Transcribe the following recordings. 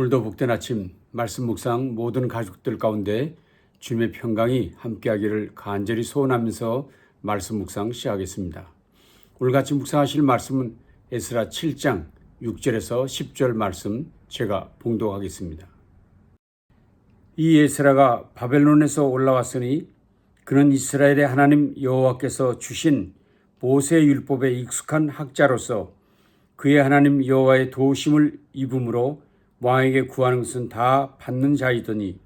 오늘도 복된 아침 말씀 묵상 모든 가족들 가운데 주님의 평강이 함께하기를 간절히 소원하면서 말씀 묵상 시작하겠습니다. 오늘 같이 묵상하실 말씀은 에스라 7장 6절에서 10절 말씀 제가 봉독하겠습니다. 이 에스라가 바벨론에서 올라왔으니 그는 이스라엘의 하나님 여호와께서 주신 모세 율법에 익숙한 학자로서 그의 하나님 여호와의 도우심을 입음으로 왕에게 구하는 것은 다 받는 자이더니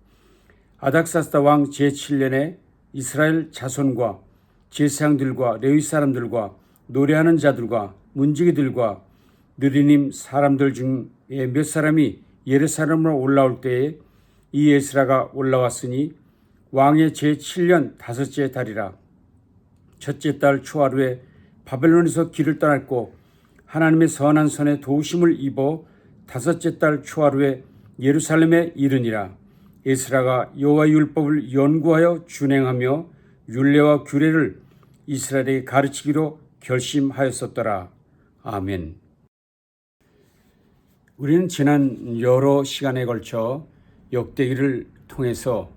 아닥사스다 왕 제7년에 이스라엘 자손과 제사장들과 레위 사람들과 노래하는 자들과 문지기들과 느리님 사람들 중에 몇 사람이 예루살렘으로 올라올 때에 이 에스라가 올라왔으니 왕의 제7년 다섯째 달이라. 첫째 달 초하루에 바벨론에서 길을 떠났고 하나님의 선한 손에 도우심을 입어 다섯째 달 초하루에 예루살렘에 이르니라. 에스라가 여호와의 율법을 연구하여 준행하며 율례와 규례를 이스라엘에게 가르치기로 결심하였었더라. 아멘. 우리는 지난 여러 시간에 걸쳐 역대기를 통해서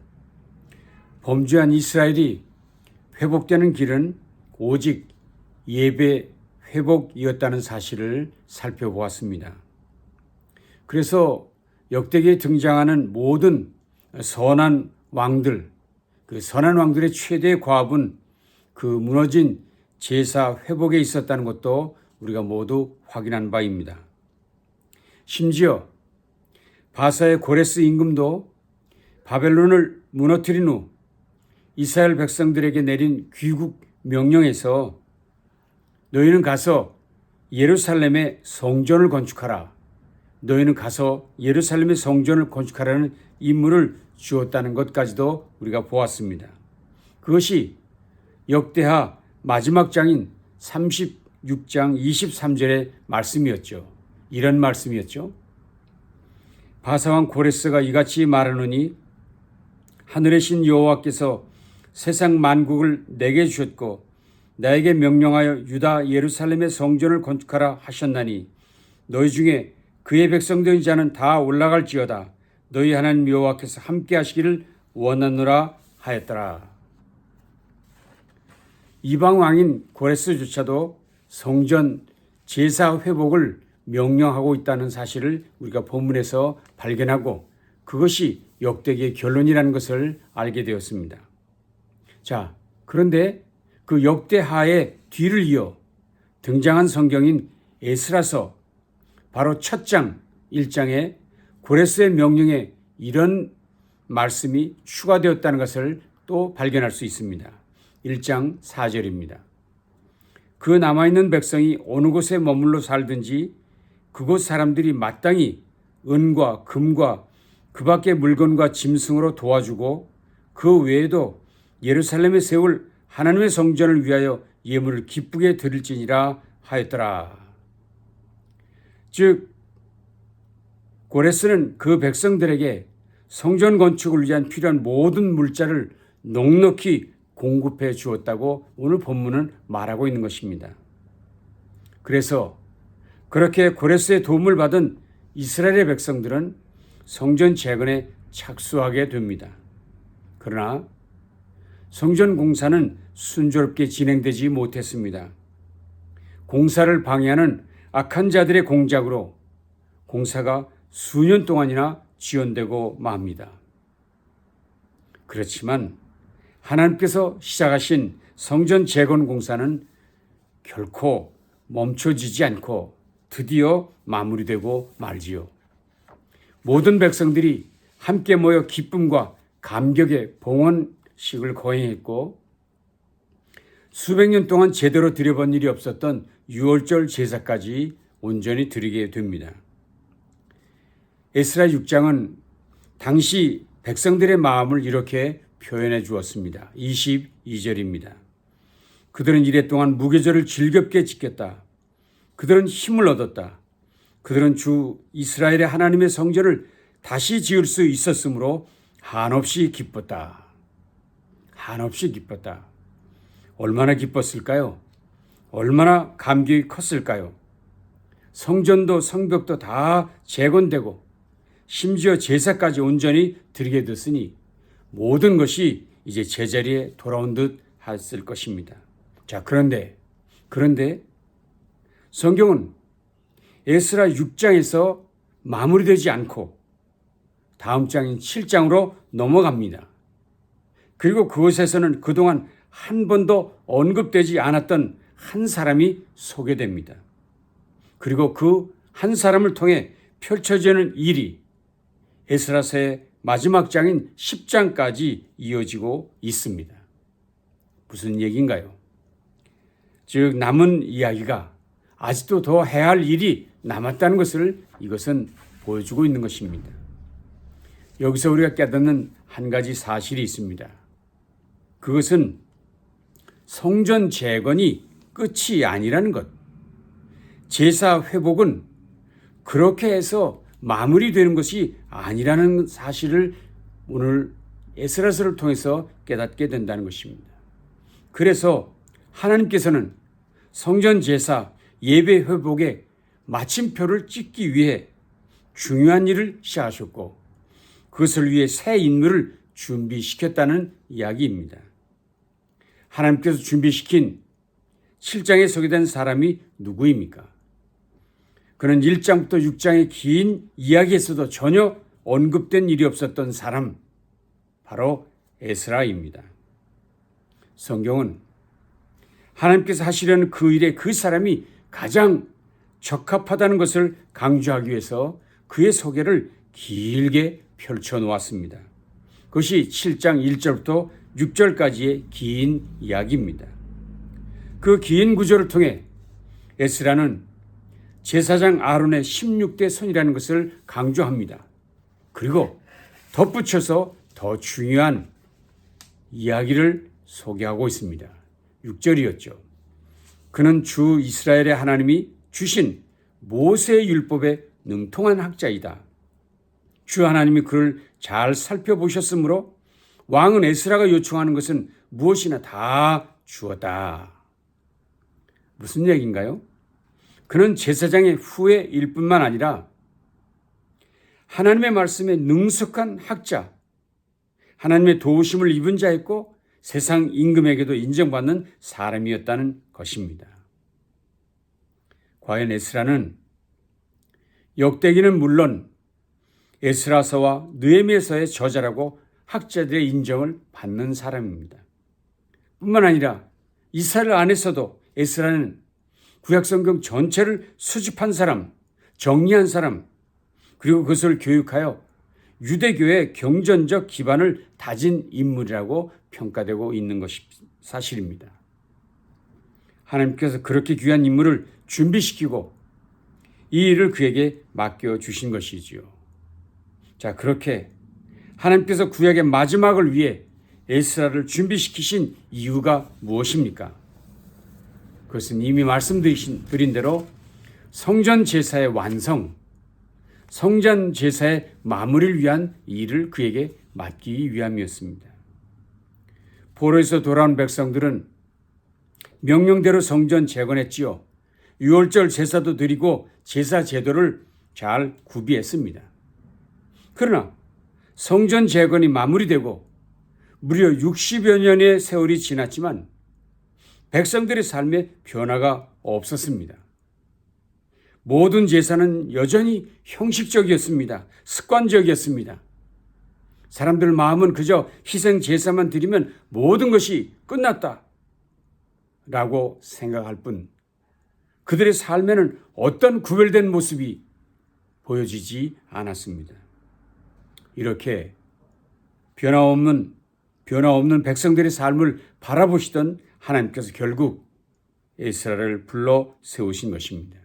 범죄한 이스라엘이 회복되는 길은 오직 예배 회복이었다는 사실을 살펴보았습니다. 그래서 역대기에 등장하는 모든 선한 왕들, 그 선한 왕들의 최대의 과업은 그 무너진 제사 회복에 있었다는 것도 우리가 모두 확인한 바입니다. 심지어 바사의 고레스 임금도 바벨론을 무너뜨린 후 이스라엘 백성들에게 내린 귀국 명령에서 너희는 가서 예루살렘에 성전을 건축하라. 너희는 가서 예루살렘의 성전을 건축하라는 임무를 주었다는 것까지도 우리가 보았습니다. 그것이 역대하 마지막 장인 36장 23절의 말씀이었죠. 이런 말씀이었죠. 바사왕 고레스가 이같이 말하노니 하늘의 신 여호와께서 세상 만국을 내게 주셨고 나에게 명령하여 유다 예루살렘의 성전을 건축하라 하셨나니 너희 중에 그의 백성된 자는 다 올라갈지어다. 너희 하나님 여호와께서 함께 하시기를 원하노라 하였더라. 이방 왕인 고레스조차도 성전 제사 회복을 명령하고 있다는 사실을 우리가 본문에서 발견하고 그것이 역대기의 결론이라는 것을 알게 되었습니다. 자, 그런데 그 역대하의 뒤를 이어 등장한 성경인 에스라서 바로 첫 장 1장에 고레스의 명령에 이런 말씀이 추가되었다는 것을 또 발견할 수 있습니다. 1장 4절입니다. 그 남아있는 백성이 어느 곳에 머물러 살든지 그곳 사람들이 마땅히 은과 금과 그 밖의 물건과 짐승으로 도와주고 그 외에도 예루살렘에 세울 하나님의 성전을 위하여 예물을 기쁘게 드릴지니라 하였더라. 즉 고레스는 그 백성들에게 성전 건축을 위한 필요한 모든 물자를 넉넉히 공급해 주었다고 오늘 본문은 말하고 있는 것입니다. 그래서 그렇게 고레스의 도움을 받은 이스라엘의 백성들은 성전 재건에 착수하게 됩니다. 그러나 성전 공사는 순조롭게 진행되지 못했습니다. 공사를 방해하는 악한 자들의 공작으로 공사가 수년 동안이나 지연되고 맙니다. 그렇지만 하나님께서 시작하신 성전 재건 공사는 결코 멈춰지지 않고 드디어 마무리되고 말지요. 모든 백성들이 함께 모여 기쁨과 감격의 봉헌식을 거행했고 수백 년 동안 제대로 드려본 일이 없었던 유월절 제사까지 온전히 드리게 됩니다. 에스라 6장은 당시 백성들의 마음을 이렇게 표현해 주었습니다. 22절입니다. 그들은 이랫동안 무교절을 즐겁게 지켰다. 그들은 힘을 얻었다. 그들은 주 이스라엘의 하나님의 성전을 다시 지을 수 있었으므로 한없이 기뻤다. 한없이 기뻤다. 얼마나 기뻤을까요? 얼마나 감격이 컸을까요? 성전도 성벽도 다 재건되고 심지어 제사까지 온전히 드리게 됐으니 모든 것이 이제 제자리에 돌아온 듯 했을 것입니다. 자, 그런데 성경은 에스라 6장에서 마무리되지 않고 다음 장인 7장으로 넘어갑니다. 그리고 그곳에서는 그동안 한 번도 언급되지 않았던 한 사람이 소개됩니다. 그리고 그 한 사람을 통해 펼쳐지는 일이 에스라서의 마지막 장인 10장까지 이어지고 있습니다. 무슨 얘기인가요? 즉 남은 이야기가 아직도 더 해야 할 일이 남았다는 것을 이것은 보여주고 있는 것입니다. 여기서 우리가 깨닫는 한 가지 사실이 있습니다. 그것은 성전 재건이 끝이 아니라는 것. 제사 회복은 그렇게 해서 마무리되는 것이 아니라는 사실을 오늘 에스라서를 통해서 깨닫게 된다는 것입니다. 그래서 하나님께서는 성전 제사 예배 회복에 마침표를 찍기 위해 중요한 일을 시작하셨고 그것을 위해 새 인물을 준비시켰다는 이야기입니다. 하나님께서 준비시킨 7장에 소개된 사람이 누구입니까? 그는 1장부터 6장의 긴 이야기에서도 전혀 언급된 일이 없었던 사람, 바로 에스라입니다. 성경은 하나님께서 하시려는 그 일에 그 사람이 가장 적합하다는 것을 강조하기 위해서 그의 소개를 길게 펼쳐놓았습니다. 그것이 7장 1절부터 6절까지의 긴 이야기입니다. 그 긴 구절을 통해 에스라는 제사장 아론의 16대 손이라는 것을 강조합니다. 그리고 덧붙여서 더 중요한 이야기를 소개하고 있습니다. 6절이었죠. 그는 주 이스라엘의 하나님이 주신 모세의 율법에 능통한 학자이다. 주 하나님이 그를 잘 살펴보셨으므로 왕은 에스라가 요청하는 것은 무엇이나 다 주었다. 무슨 얘기인가요? 그는 제사장의 후예일 뿐만 아니라 하나님의 말씀에 능숙한 학자, 하나님의 도우심을 입은 자였고 세상 임금에게도 인정받는 사람이었다는 것입니다. 과연 에스라는 역대기는 물론 에스라서와 느헤미야서의 저자라고 학자들의 인정을 받는 사람입니다. 뿐만 아니라 이스라엘 안에서도 에스라는 구약성경 전체를 수집한 사람, 정리한 사람, 그리고 그것을 교육하여 유대교의 경전적 기반을 다진 인물이라고 평가되고 있는 것이 사실입니다. 하나님께서 그렇게 귀한 인물을 준비시키고 이 일을 그에게 맡겨주신 것이지요. 자, 그렇게 하나님께서 구약의 마지막을 위해 에스라를 준비시키신 이유가 무엇입니까? 그것은 이미 말씀드린 대로 성전 제사의 완성, 성전 제사의 마무리를 위한 일을 그에게 맡기기 위함이었습니다. 포로에서 돌아온 백성들은 명령대로 성전 재건했지요. 유월절 제사도 드리고 제사 제도를 잘 구비했습니다. 그러나 성전 재건이 마무리되고 무려 60여 년의 세월이 지났지만 백성들의 삶에 변화가 없었습니다. 모든 제사는 여전히 형식적이었습니다. 습관적이었습니다. 사람들 마음은 그저 희생 제사만 드리면 모든 것이 끝났다 라고 생각할 뿐 그들의 삶에는 어떤 구별된 모습이 보여지지 않았습니다. 이렇게 변화없는 백성들의 삶을 바라보시던 하나님께서 결국 에스라를 불러 세우신 것입니다.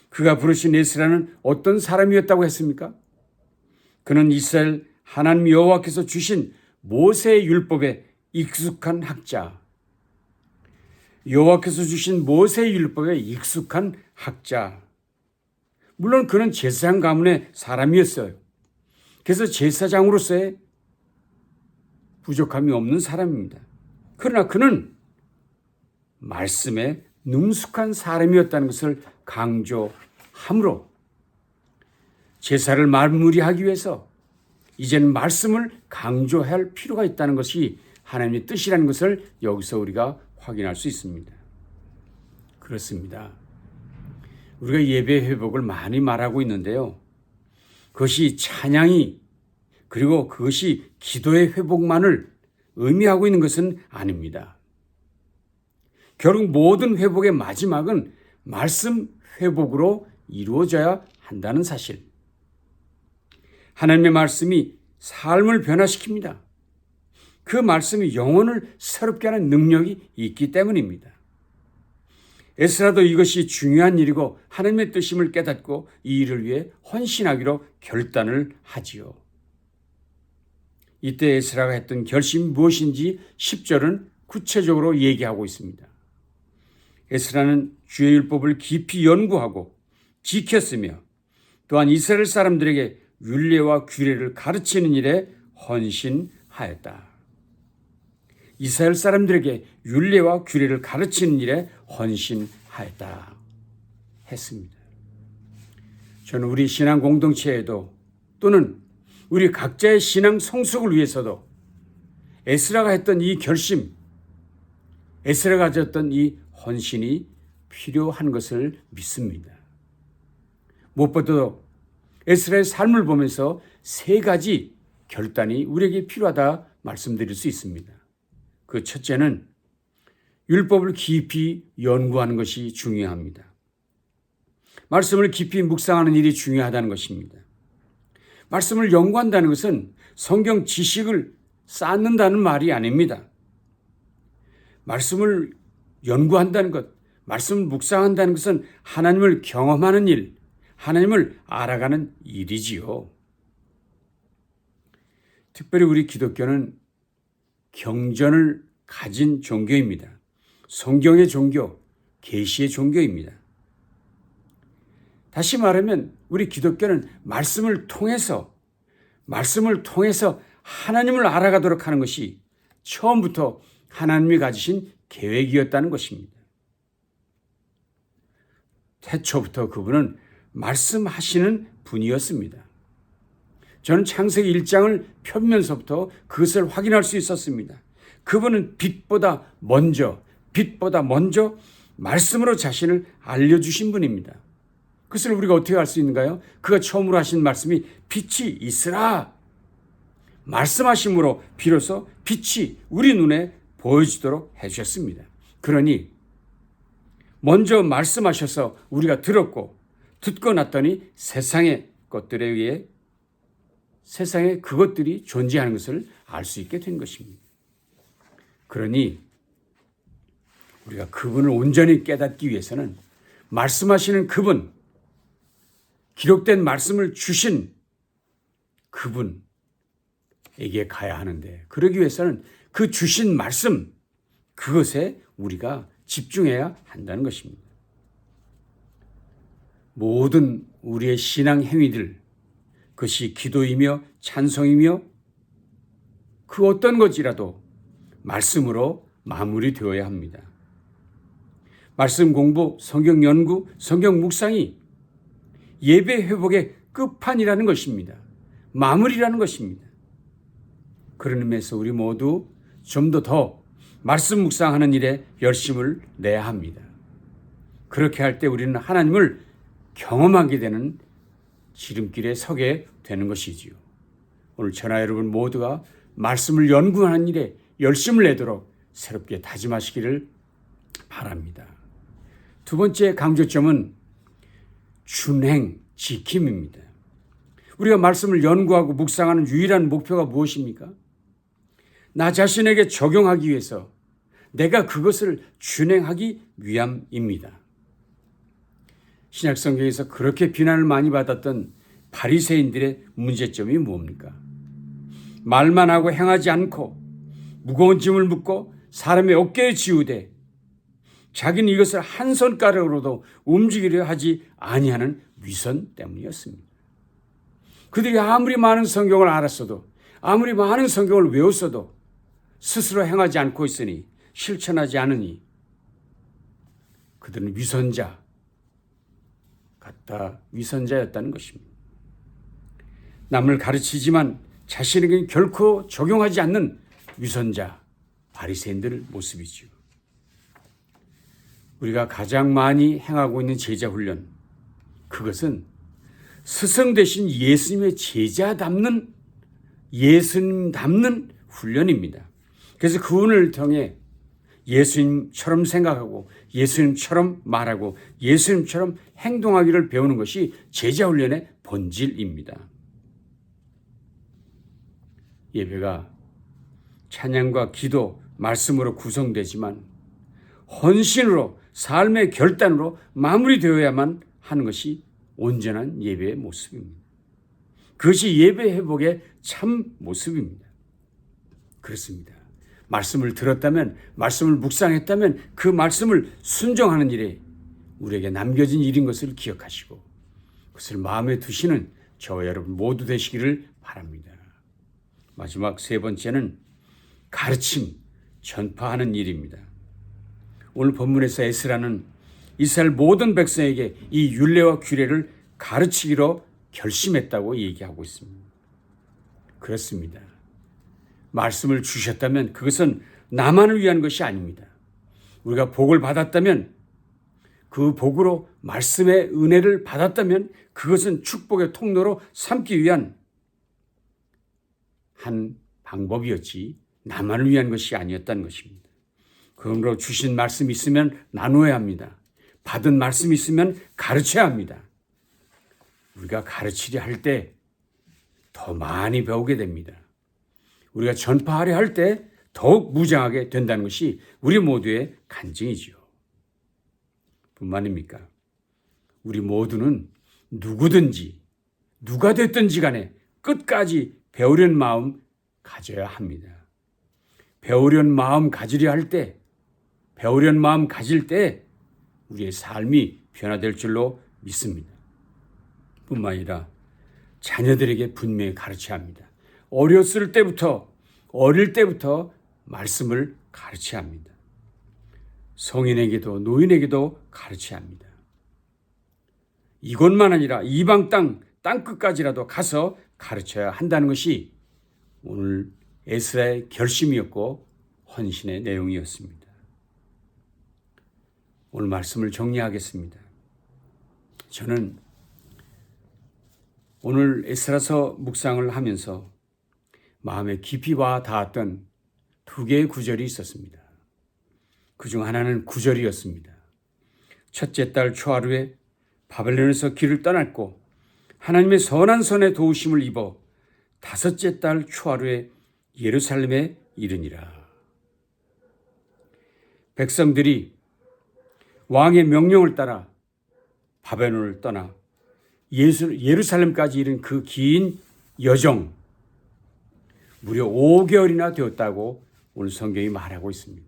그가 부르신 에스라는 어떤 사람이었다고 했습니까? 그는 이스라엘 하나님 여호와께서 주신 모세의 율법에 익숙한 학자, 여호와께서 주신 모세의 율법에 익숙한 학자. 물론 그는 제사장 가문의 사람이었어요. 그래서 제사장으로서의 부족함이 없는 사람입니다. 그러나 그는 말씀에 능숙한 사람이었다는 것을 강조함으로 제사를 마무리하기 위해서 이제는 말씀을 강조할 필요가 있다는 것이 하나님의 뜻이라는 것을 여기서 우리가 확인할 수 있습니다. 그렇습니다. 우리가 예배 회복을 많이 말하고 있는데요. 그것이 찬양이 그리고 그것이 기도의 회복만을 의미하고 있는 것은 아닙니다. 결국 모든 회복의 마지막은 말씀 회복으로 이루어져야 한다는 사실. 하나님의 말씀이 삶을 변화시킵니다. 그 말씀이 영혼을 새롭게 하는 능력이 있기 때문입니다. 에스라도 이것이 중요한 일이고 하나님의 뜻임을 깨닫고 이 일을 위해 헌신하기로 결단을 하지요. 이때 에스라가 했던 결심이 무엇인지 10절은 구체적으로 얘기하고 있습니다. 에스라는 주의 율법을 깊이 연구하고 지켰으며 또한 이스라엘 사람들에게 율례와 규례를 가르치는 일에 헌신하였다. 이스라엘 사람들에게 율례와 규례를 가르치는 일에 헌신하였다 했습니다. 저는 우리 신앙 공동체에도 또는 우리 각자의 신앙 성숙을 위해서도 에스라가 했던 이 결심, 에스라가 가졌던 이 헌신이 필요한 것을 믿습니다. 무엇보다도 에스라의 삶을 보면서 세 가지 결단이 우리에게 필요하다 말씀드릴 수 있습니다. 그 첫째는 율법을 깊이 연구하는 것이 중요합니다. 말씀을 깊이 묵상하는 일이 중요하다는 것입니다. 말씀을 연구한다는 것은 성경 지식을 쌓는다는 말이 아닙니다. 말씀을 연구한다는 것, 말씀을 묵상한다는 것은 하나님을 경험하는 일, 하나님을 알아가는 일이지요. 특별히 우리 기독교는 경전을 가진 종교입니다. 성경의 종교, 계시의 종교입니다. 다시 말하면 우리 기독교는 말씀을 통해서 하나님을 알아가도록 하는 것이 처음부터 하나님이 가지신 계획이었다는 것입니다. 태초부터 그분은 말씀하시는 분이었습니다. 저는 창세기 1장을 펴면서부터 그것을 확인할 수 있었습니다. 그분은 빛보다 먼저 말씀으로 자신을 알려주신 분입니다. 그것을 우리가 어떻게 알 수 있는가요? 그가 처음으로 하신 말씀이 빛이 있으라. 말씀하심으로 비로소 빛이 우리 눈에 보여지도록 해주셨습니다. 그러니 먼저 말씀하셔서 우리가 들었고 듣고 났더니 세상에 그것들이 존재하는 것을 알 수 있게 된 것입니다. 그러니 우리가 그분을 온전히 깨닫기 위해서는 말씀하시는 그분, 기록된 말씀을 주신 그분에게 가야 하는데, 그러기 위해서는 그 주신 말씀, 그것에 우리가 집중해야 한다는 것입니다. 모든 우리의 신앙 행위들, 그것이 기도이며 찬송이며 그 어떤 것이라도 말씀으로 마무리되어야 합니다. 말씀 공부, 성경 연구, 성경 묵상이 예배 회복의 끝판이라는 것입니다. 마무리라는 것입니다. 그런 의미에서 우리 모두 좀 더 말씀 묵상하는 일에 열심을 내야 합니다. 그렇게 할 때 우리는 하나님을 경험하게 되는 지름길에 서게 되는 것이지요. 오늘 저나 여러분 모두가 말씀을 연구하는 일에 열심을 내도록 새롭게 다짐하시기를 바랍니다. 두 번째 강조점은 준행, 지킴입니다. 우리가 말씀을 연구하고 묵상하는 유일한 목표가 무엇입니까? 나 자신에게 적용하기 위해서 내가 그것을 준행하기 위함입니다. 신약성경에서 그렇게 비난을 많이 받았던 바리새인들의 문제점이 뭡니까? 말만 하고 행하지 않고 무거운 짐을 묻고 사람의 어깨에 지우되 자기는 이것을 한 손가락으로도 움직이려 하지 아니하는 위선 때문이었습니다. 그들이 아무리 많은 성경을 알았어도, 아무리 많은 성경을 외웠어도 스스로 행하지 않고 있으니, 실천하지 않으니 그들은 위선자였다는 것입니다. 남을 가르치지만 자신에게는 결코 적용하지 않는 위선자 바리새인들 모습이죠. 우리가 가장 많이 행하고 있는 제자 훈련, 그것은 스승 되신 예수님의 예수님 닮는 훈련입니다. 그래서 그분을 통해 예수님처럼 생각하고 예수님처럼 말하고 예수님처럼 행동하기를 배우는 것이 제자 훈련의 본질입니다. 예배가 찬양과 기도, 말씀으로 구성되지만 헌신으로 삶의 결단으로 마무리되어야만 하는 것이 온전한 예배의 모습입니다. 그것이 예배 회복의 참 모습입니다. 그렇습니다. 말씀을 들었다면, 말씀을 묵상했다면 그 말씀을 순종하는 일에 우리에게 남겨진 일인 것을 기억하시고 그것을 마음에 두시는 저와 여러분 모두 되시기를 바랍니다. 마지막 세 번째는 가르침, 전파하는 일입니다. 오늘 본문에서 에스라는 이스라엘 모든 백성에게 이 율례와 규례를 가르치기로 결심했다고 얘기하고 있습니다. 그렇습니다. 말씀을 주셨다면 그것은 나만을 위한 것이 아닙니다. 우리가 복을 받았다면 그 복으로 말씀의 은혜를 받았다면 그것은 축복의 통로로 삼기 위한 한 방법이었지 나만을 위한 것이 아니었다는 것입니다. 그러므로 주신 말씀이 있으면 나누어야 합니다. 받은 말씀이 있으면 가르쳐야 합니다. 우리가 가르치려 할 때 더 많이 배우게 됩니다. 우리가 전파하려 할 때 더욱 무장하게 된다는 것이 우리 모두의 간증이지요. 뿐만입니까? 우리 모두는 누구든지 누가 됐든지 간에 끝까지 배우려는 마음 가져야 합니다. 배우려는 마음 가지려 할 때, 배우려는 마음 가질 때 우리의 삶이 변화될 줄로 믿습니다. 뿐만 아니라 자녀들에게 분명히 가르쳐야 합니다. 어릴 때부터 말씀을 가르쳐야 합니다. 성인에게도 노인에게도 가르쳐야 합니다. 이곳만 아니라 이방 땅끝까지라도 가서 가르쳐야 한다는 것이 오늘 에스라의 결심이었고 헌신의 내용이었습니다. 오늘 말씀을 정리하겠습니다. 저는 오늘 에스라서 묵상을 하면서 마음에 깊이 와 닿았던 두 개의 구절이 있었습니다. 그중 하나는 9절이었습니다. 첫째 달 초하루에 바벨론에서 길을 떠났고 하나님의 선한 손에 도우심을 입어 다섯째 달 초하루에 예루살렘에 이르니라. 백성들이 왕의 명령을 따라 바벨론을 떠나 예루살렘까지 이른 그 긴 여정, 무려 5개월이나 되었다고 오늘 성경이 말하고 있습니다.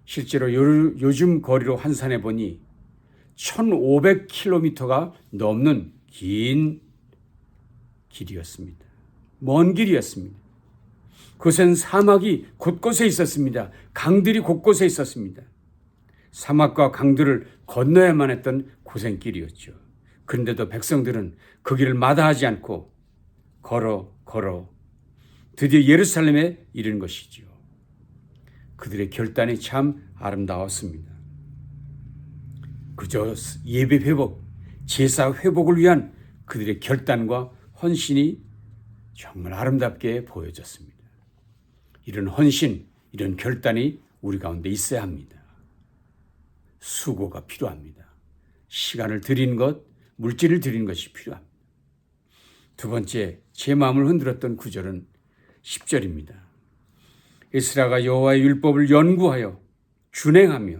실제로 요즘 거리로 환산해 보니 1500km가 넘는 긴 길이었습니다. 먼 길이었습니다. 그것은 사막이 곳곳에 있었습니다. 강들이 곳곳에 있었습니다. 사막과 강들을 건너야만 했던 고생길이었죠. 그런데도 백성들은 그 길을 마다하지 않고 걸어 드디어 예루살렘에 이르는 것이지요. 그들의 결단이 참 아름다웠습니다. 그저 예배 회복, 제사 회복을 위한 그들의 결단과 헌신이 정말 아름답게 보여졌습니다. 이런 헌신, 이런 결단이 우리 가운데 있어야 합니다. 수고가 필요합니다. 시간을 들이는 것, 물질을 들이는 것이 필요합니다. 두 번째, 제 마음을 흔들었던 구절은 10절입니다. 에스라가 여호와의 율법을 연구하여 준행하며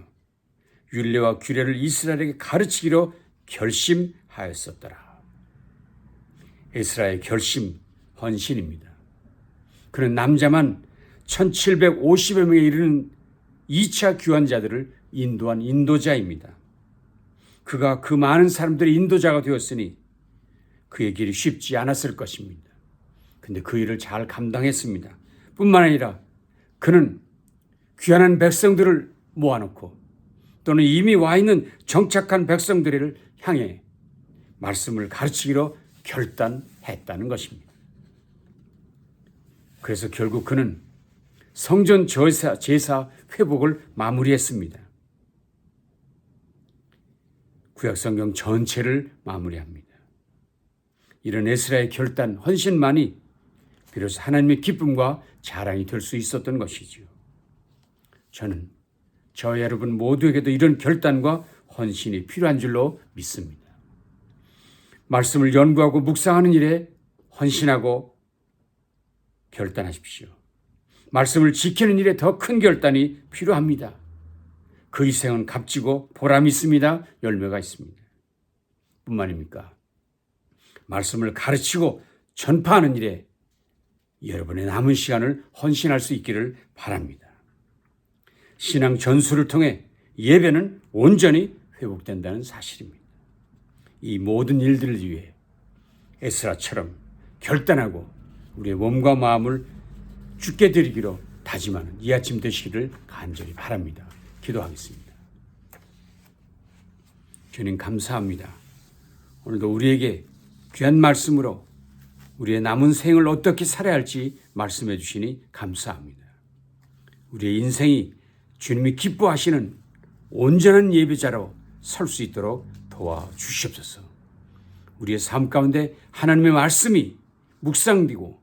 율례와 규례를 이스라엘에게 가르치기로 결심하였었더라. 에스라의 결심, 헌신입니다. 그는 남자만 1750여 명에 이르는 2차 귀환자들을 인도한 인도자입니다. 그가 그 많은 사람들의 인도자가 되었으니 그의 길이 쉽지 않았을 것입니다. 근데 그 일을 잘 감당했습니다. 뿐만 아니라 그는 귀환한 백성들을 모아놓고 또는 이미 와 있는 정착한 백성들을 향해 말씀을 가르치기로 결단했다는 것입니다. 그래서 결국 그는 성전 제사 회복을 마무리했습니다. 구약성경 전체를 마무리합니다. 이런 에스라의 결단, 헌신만이 비로소 하나님의 기쁨과 자랑이 될 수 있었던 것이지요. 저는 저와 여러분 모두에게도 이런 결단과 헌신이 필요한 줄로 믿습니다. 말씀을 연구하고 묵상하는 일에 헌신하고 결단하십시오. 말씀을 지키는 일에 더 큰 결단이 필요합니다. 그 희생은 값지고 보람이 있습니다. 열매가 있습니다. 뿐만입니까? 말씀을 가르치고 전파하는 일에 여러분의 남은 시간을 헌신할 수 있기를 바랍니다. 신앙 전수를 통해 예배는 온전히 회복된다는 사실입니다. 이 모든 일들을 위해 에스라처럼 결단하고 우리의 몸과 마음을 주께 드리기로 다짐하는 이 아침 되시기를 간절히 바랍니다. 기도하겠습니다. 주님 감사합니다. 오늘도 우리에게 귀한 말씀으로 우리의 남은 생을 어떻게 살아야 할지 말씀해 주시니 감사합니다. 우리의 인생이 주님이 기뻐하시는 온전한 예배자로 설 수 있도록 도와주시옵소서. 우리의 삶 가운데 하나님의 말씀이 묵상되고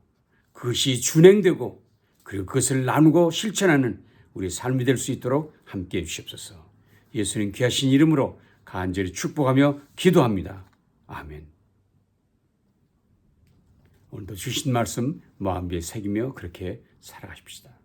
그것이 준행되고 그리고 그것을 나누고 실천하는 우리의 삶이 될 수 있도록 함께해 주시옵소서. 예수님 귀하신 이름으로 간절히 축복하며 기도합니다. 아멘. 오늘도 주신 말씀 마음에 새기며 그렇게 살아가십시다.